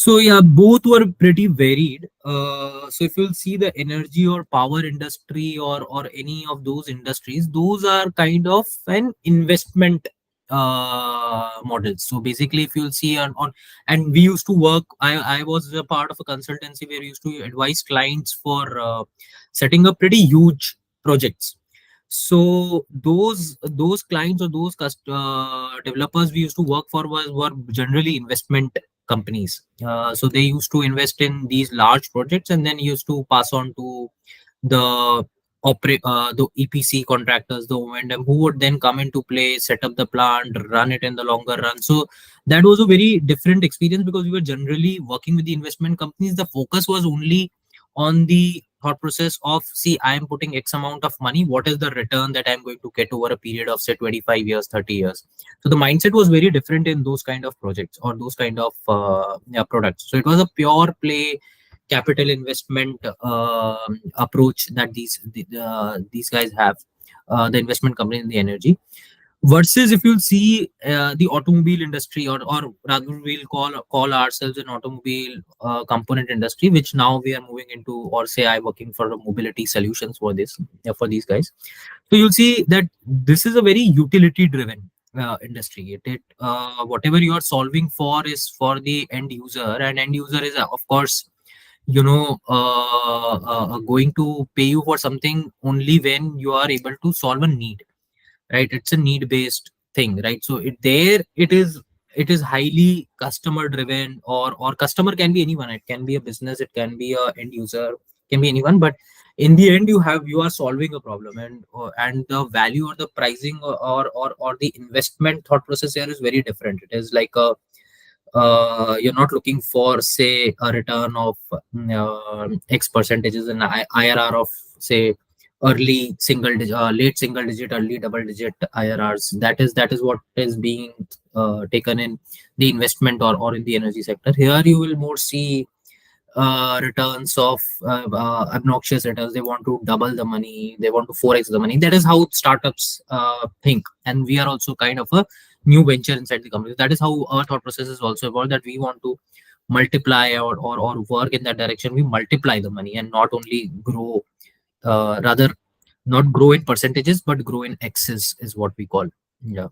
So yeah, both were pretty varied. So if you'll see the energy or power industry or any of those industries, those are kind of an investment models. So basically, if you'll see on and we used to work. I was a part of a consultancy where we used to advise clients for setting up pretty huge projects. So those clients or those developers we used to work for were generally investment companies. So they used to invest in these large projects and then used to pass on to the the EPC contractors, the O&M, who would then come into play, set up the plant, run it in the longer run. So that was a very different experience because we were generally working with the investment companies. The focus was only on the thought process of, see, I am putting X amount of money. What is the return that I'm going to get over a period of say 25 years, 30 years? So the mindset was very different in those kind of projects or those kind of yeah, products. So it was a pure play capital investment approach that these guys have, the investment company in the energy. Versus if you'll see the automobile industry, or rather we'll call ourselves an automobile component industry, which now we are moving into, or say I'm working for the mobility solutions for this, for these guys. So you'll see that this is a very utility driven industry. Whatever you are solving for is for the end user, and end user is of course going to pay you for something only when you are able to solve a need, right? It's a need based thing, right? So it is highly customer driven, or customer can be anyone. It can be a business, it can be a end user, can be anyone. But in the end, you are solving a problem, and the value or the pricing or the investment thought process here is very different. It is like a you're not looking for say a return of X percentages in IRR of say early single digit, late single digit, early double digit IRRs. That is what is being taken in the investment or in the energy sector. Here you will more see returns of obnoxious returns. They want to double the money, they want to 4x the money. That is how startups think, and we are also kind of a new venture inside the company. That is how our thought process is also evolved, that we want to multiply or work in that direction. We multiply the money and not only grow, rather not grow in percentages but grow in x's is what we call. Yeah.